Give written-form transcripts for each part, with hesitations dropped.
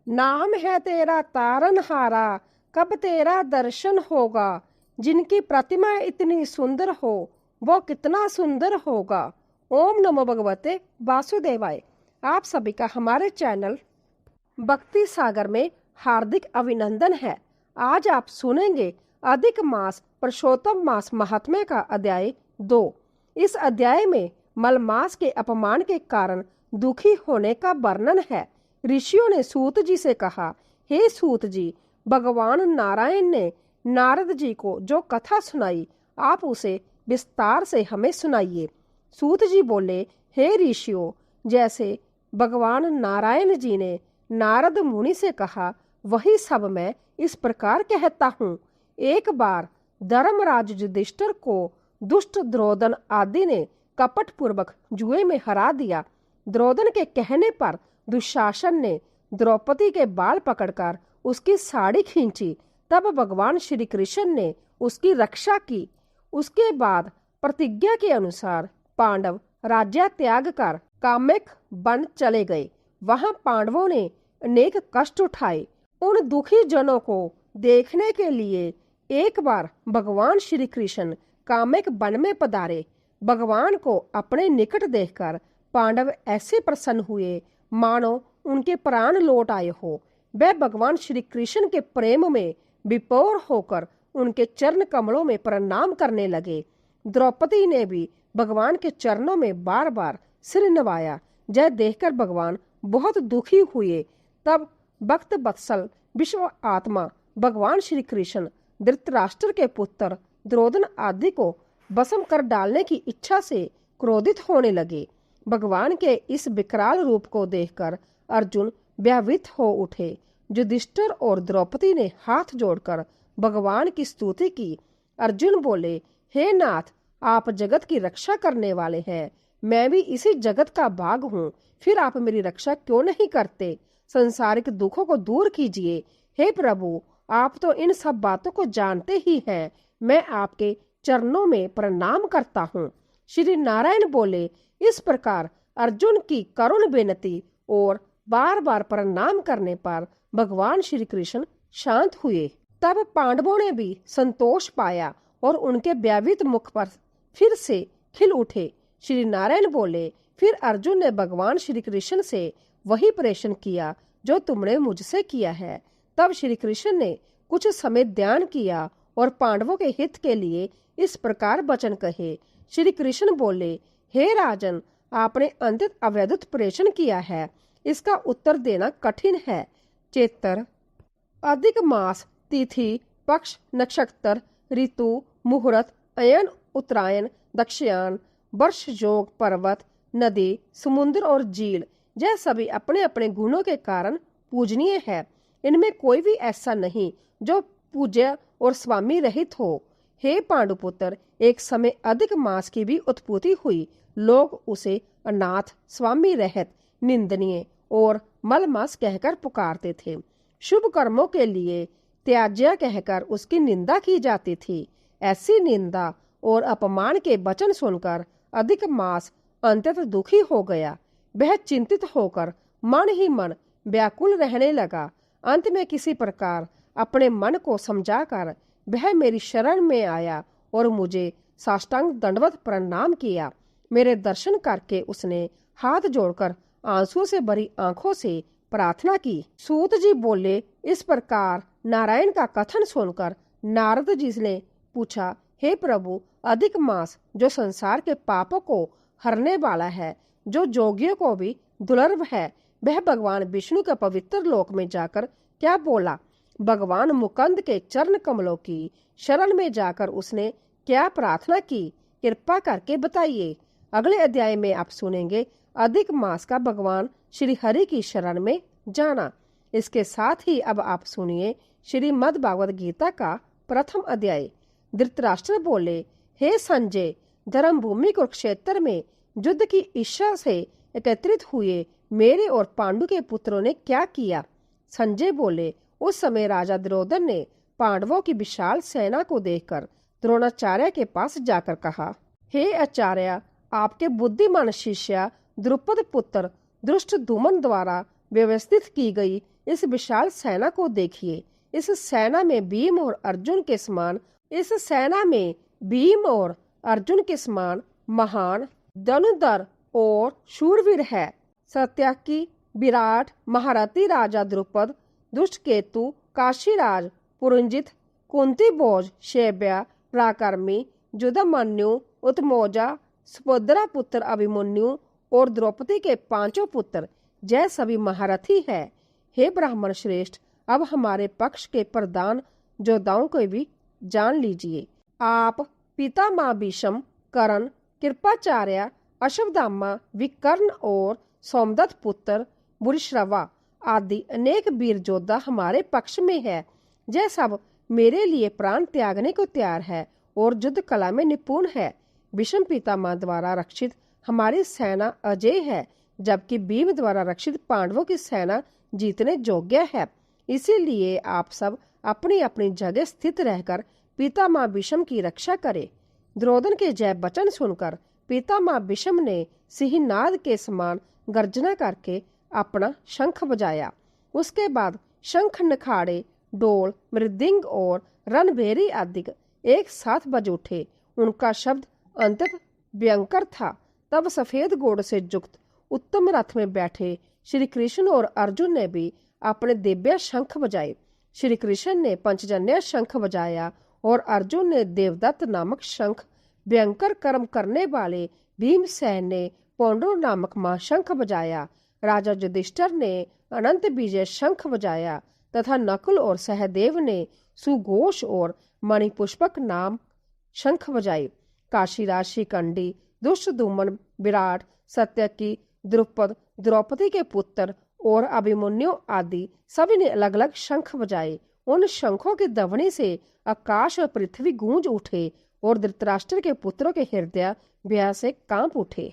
नाम है तेरा तारनहारा, कब तेरा दर्शन होगा। जिनकी प्रतिमा इतनी सुंदर हो, वो कितना सुंदर होगा। ओम नमो भगवते वासुदेवाय। आप सभी का हमारे चैनल भक्ति सागर में हार्दिक अभिनंदन है। आज आप सुनेंगे अधिक मास पुरुषोत्तम मास महात्म्य का अध्याय 2। इस अध्याय में मलमास के अपमान के कारण दुखी होने का वर्णन है। ऋषियों ने सूत जी से कहा, हे सूत जी, भगवान नारायण ने नारद जी को जो कथा सुनाई, आप उसे विस्तार से हमें सुनाइए। सूत जी बोले, हे ऋषियों, जैसे भगवान नारायण जी ने नारद मुनि से कहा, वही सब मैं इस प्रकार कहता हूँ। एक बार धर्मराज युधिष्ठिर को दुष्ट द्रोदन आदि ने कपट पूर्वक जुए में हरा दिया। द्रोदन के कहने पर दुशासन ने द्रौपदी के बाल पकड़कर उसकी साड़ी खींची। तब भगवान श्री कृष्ण ने उसकी रक्षा की। उसके बाद प्रतिज्ञा के अनुसार पांडव राज्य त्याग कर काम्यक वन चले गए। वहां पांडवों ने अनेक कष्ट उठाए। उन दुखी जनों को देखने के लिए एक बार भगवान श्री कृष्ण काम्यक वन में पधारे। भगवान को अपने निकट देखकर पांडव ऐसे प्रसन्न हुए मानो उनके प्राण लौट आए हो। वे भगवान श्री कृष्ण के प्रेम में विभोर होकर उनके चरण कमलों में प्रणाम करने लगे। द्रौपदी ने भी भगवान के चरणों में बार बार सिर नवाया। यह देखकर भगवान बहुत दुखी हुए। तब भक्त वत्सल विश्व आत्मा भगवान श्री कृष्ण धृतराष्ट्र के पुत्र द्रोदन आदि को भस्म कर डालने की इच्छा से क्रोधित होने लगे। भगवान के इस विकराल रूप को देखकर अर्जुन भयभीत हो उठे। युधिष्ठिर और द्रौपदी ने हाथ जोड़कर भगवान की स्तुति की। अर्जुन बोले, हे नाथ, आप जगत की रक्षा करने वाले हैं। मैं भी इसी जगत का भाग हूँ, फिर आप मेरी रक्षा क्यों नहीं करते? संसारिक दुखों को दूर कीजिए। हे प्रभु, आप तो इन सब बातों को जानते ही हैं। मैं आपके चरणों में प्रणाम करता हूँ। श्री नारायण बोले। इस प्रकार अर्जुन की करुण विनती और बार बार प्रणाम करने पर भगवान श्री कृष्ण शांत हुए। तब पांडवों ने भी संतोष पाया और उनके व्यवित मुख पर फिर से खिल उठे। श्री नारायण बोले, फिर अर्जुन ने भगवान श्री कृष्ण से वही प्रश्न किया जो तुमने मुझसे किया है। तब श्री कृष्ण ने कुछ समय ध्यान किया और पांडवों के हित के लिए इस प्रकार वचन कहे। श्री कृष्ण बोले, हे राजन, आपने अंतिम अवैधुत प्रश्न किया है, इसका उत्तर देना कठिन है। चेतर, अधिक मास, तिथि, पक्ष, नक्षत्र, ऋतु, मुहूर्त, अयन, उत्तरायण, दक्षिणायन, वर्ष, योग, पर्वत, नदी, समुद्र और झील, यह सभी अपने अपने गुणों के कारण पूजनीय है। इनमें कोई भी ऐसा नहीं जो पूज्य और स्वामी रहित हो। हे पांडुपुत्र, एक समय अधिक मास की भी उत्पत्ति हुई। लोग उसे अनाथ, स्वामी रहित, निंदनीय और मलमास कहकर पुकारते थे। शुभ कर्मों के लिए त्याज्य कहकर उसकी निंदा की जाती थी। ऐसी निंदा और अपमान के वचन सुनकर अधिक मास अंततः दुखी हो गया। वह चिंतित होकर मन ही मन व्याकुल रहने लगा। अंत में किसी प्रकार अपने मन को समझाकर वह मेरी शरण में आया और मुझे साष्टांग दंडवत प्रणाम किया। मेरे दर्शन करके उसने हाथ जोड़कर आंसुओं से भरी आंखों से प्रार्थना की। सूत जी बोले, इस प्रकार नारायण का कथन सुनकर नारद जी ने पूछा, हे प्रभु, अधिक मास जो संसार के पापों को हरने वाला है, जो जोगियों को भी दुर्लभ है, वह भगवान विष्णु के पवित्र लोक में जाकर क्या बोला? भगवान मुकुंद के चरण कमलों की शरण में जाकर उसने क्या प्रार्थना की? कृपा करके बताइए। अगले अध्याय में आप सुनेंगे अधिक मास का भगवान श्री हरि की शरण में जाना। इसके साथ ही अब आप सुनिए श्रीमद् भागवत गीता का प्रथम अध्याय। धृतराष्ट्र बोले, हे संजय, धर्मभूमि कुरुक्षेत्र में युद्ध की इच्छा से एकत्रित हुए मेरे और पांडु के पुत्रों ने क्या किया? संजय बोले, उस समय राजा द्रोदन ने पांडवों की विशाल सेना को देखकर द्रोणाचार्य के पास जाकर कहा, हे आचार्य, आपके बुद्धिमान शिष्य द्रुपद पुत्र धृष्टद्युम्न द्वारा व्यवस्थित की गई इस विशाल सेना को देखिए। इस सेना में भीम और अर्जुन के समान महान धनुर्धर और शूरवीर है। सत्याकी, विराट, महारथी राजा द्रुपद, दुष्टकेतु, काशीराज, पुरंजित, कुंती भोज, शैब्य, पराक्रमी, युद्धमन्यु, उत्मौजा, सुभद्रा पुत्र अभिमन्यु और द्रौपदी के 5 पुत्र जय सभी महारथी है। हे ब्राह्मण श्रेष्ठ, अब हमारे पक्ष के प्रधान योद्धाओं को भी जान लीजिए। आप पितामह भीष्म, कर्ण, कृपाचार्य, अश्वत्थामा, विकर्ण और सोमदत्त पुत्र भूरिश्रवा आदि अनेक वीर योद्धा हमारे पक्ष में है। यह सब मेरे लिए प्राण त्यागने को तैयार है और युद्ध कला में निपुण है। भीष्म पितामह द्वारा रक्षित हमारी सेना अजय है, जबकि भीम द्वारा रक्षित पांडवों की सेना जीतने योग्य है। इसीलिए आप सब अपनी अपनी जगह स्थित रहकर पितामह भीष्म की रक्षा करें। द्रोणोदन के जय वचन सुनकर पितामह भीष्म ने सिंहनाद के समान गर्जना करके अपना शंख बजाया। उसके बाद शंख, नखाड़े, डोल, मृदंग और रणभेरी आदि एक साथ बज उठे। उनका शब्द अत्यंत भयंकर था। तब सफेद घोड़े से युक्त उत्तम रथ में बैठे श्री कृष्ण और अर्जुन ने भी अपने दिव्य शंख बजाए। श्री कृष्ण ने पंचजन्य शंख बजाया और अर्जुन ने देवदत्त नामक शंख, भयंकर कर्म करने वाले भीमसेन ने पौंड्र नामक महाशंख बजाया। राजा युधिष्ठिर ने अनंत विजय शंख बजाया तथा नकुल और सहदेव ने सुघोष और मणिपुष्पक नाम शंख बजाए। काशीराज, शिखंडी, दुष्टद्युम्न, विराट, सत्यकी, द्रुपद, द्रौपदी के पुत्र और अभिमन्यु आदि सभी ने अलग अलग शंख बजाए। उन शंखों की ध्वनि से आकाश और पृथ्वी गूंज उठे और धृतराष्ट्र के पुत्रों के हृदय भय से कांप उठे।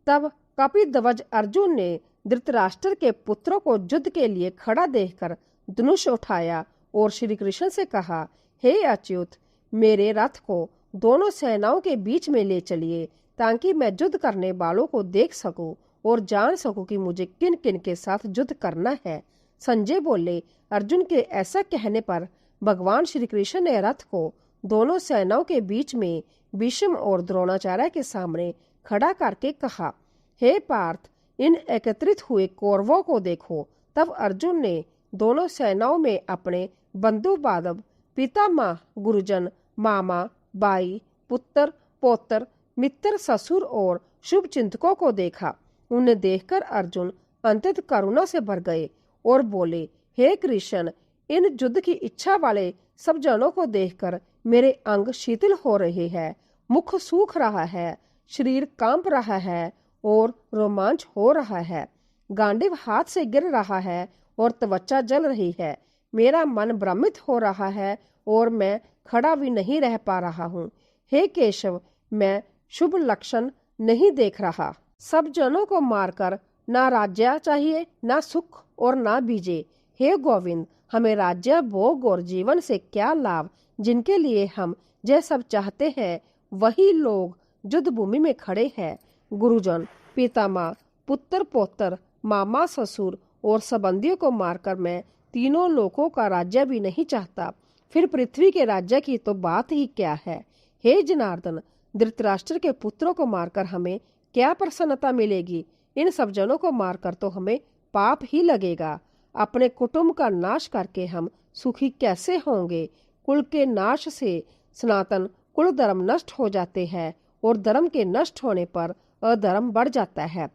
तब कपिध्वज अर्जुन ने धृतराष्ट्र के पुत्रों को युद्ध के लिए खड़ा देखकर धनुष उठाया और श्री कृष्ण से कहा, हे अच्युत, मेरे रथ को दोनों सेनाओं के बीच में ले चलिए ताकि मैं युद्ध करने वालों को देख सकूं और जान सकूं कि मुझे किन किन के साथ युद्ध करना है। संजय बोले, अर्जुन के ऐसा कहने पर भगवान श्री कृष्ण ने रथ को दोनों सेनाओं के बीच में भीष्म और द्रोणाचार्य के सामने खड़ा करके कहा, हे पार्थ, इन एकत्रित हुए कौरवों को देखो। तब अर्जुन ने दोनों सेनाओं में अपने बंधु बांधव, पितामह, गुरुजन, मामा, बाई, पुत्र, पौत्र, मित्र, ससुर और शुभ चिंतकों को देखा। उन्हें देखकर अर्जुन अत्यंत करुणा से भर गए और बोले, हे कृष्ण, इन युद्ध की इच्छा वाले सब जनों को देखकर मेरे अंग शीतल हो रहे हैं, मुख सूख रहा है, शरीर कांप रहा है और रोमांच हो रहा है। गांडीव हाथ से गिर रहा है और त्वचा जल रही है। मेरा मन भ्रमित हो रहा है और मैं खड़ा भी नहीं रह पा रहा हूँ। हे केशव, मैं शुभ लक्षण नहीं देख रहा। सब जनों को मारकर ना राज्य चाहिए, ना सुख और ना बीजे। हे गोविंद, हमें राज्य, भोग और जीवन से क्या लाभ, जिनके लिए हम यह सब चाहते हैं वही लोग युद्ध भूमि में खड़े हैं। गुरुजन, पितामह, पुत्र, पौत्र, मामा, ससुर और संबंधियों को मारकर मैं तीनों लोकों का राज्य भी नहीं चाहता, फिर पृथ्वी के राज्य की तो बात ही क्या है। हे जनार्दन, धृतराष्ट्र के पुत्रों को मारकर हमें क्या प्रसन्नता मिलेगी? इन सब जनों को मारकर तो हमें पाप ही लगेगा। अपने कुटुंब का नाश करके हम सुखी कैसे होंगे? कुल के नाश से सनातन कुल धर्म नष्ट हो जाते हैं और धर्म के नष्ट होने पर अधर्म बढ़ जाता है।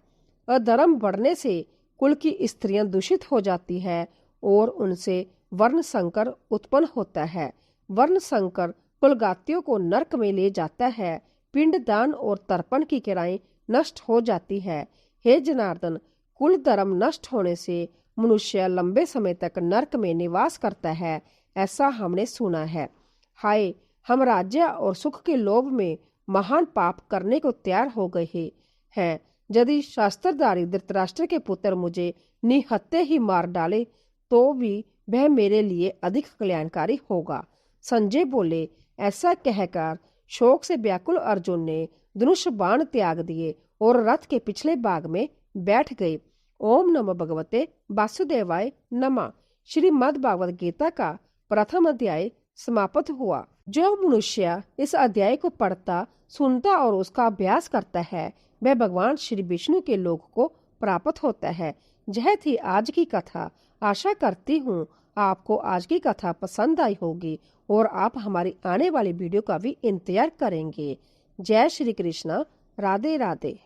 अधर्म बढ़ने से कुल की स्त्रियां दूषित हो जाती है और उनसे वर्ण संकर उत्पन्न होता है। वर्ण संकर कुलगातियों को नरक में ले जाता है। पिंडदान और तर्पण की क्रियाएं नष्ट हो जाती है। हे जनार्दन, कुल धर्म नष्ट होने से मनुष्य लंबे समय तक नरक में निवास करता है, ऐसा हमने सुना है। हाय, हम राज्य और सुख के लोभ में महान पाप करने को तैयार हो गए हैं। यदि शास्त्रधारी धृतराष्ट्र के पुत्र मुझे निहत्थे ही मार डाले तो भी वह मेरे लिए अधिक कल्याणकारी होगा। संजय बोले, ऐसा कहकर शोक से व्याकुल अर्जुन ने धनुष बाण त्याग दिए और रथ के पिछले भाग में बैठ गए। ओम नमो भगवते वासुदेवाय नमः। श्रीमद् भागवत गीता का प्रथम अध्याय समाप्त हुआ। जो मनुष्य इस अध्याय को पढ़ता, सुनता और उसका अभ्यास करता है, वह भगवान श्री विष्णु के लोक को प्राप्त होता है। यह थी आज की कथा। आशा करती हूँ आपको आज की कथा पसंद आई होगी और आप हमारी आने वाली वीडियो का भी इंतजार करेंगे। जय श्री कृष्ण। राधे राधे।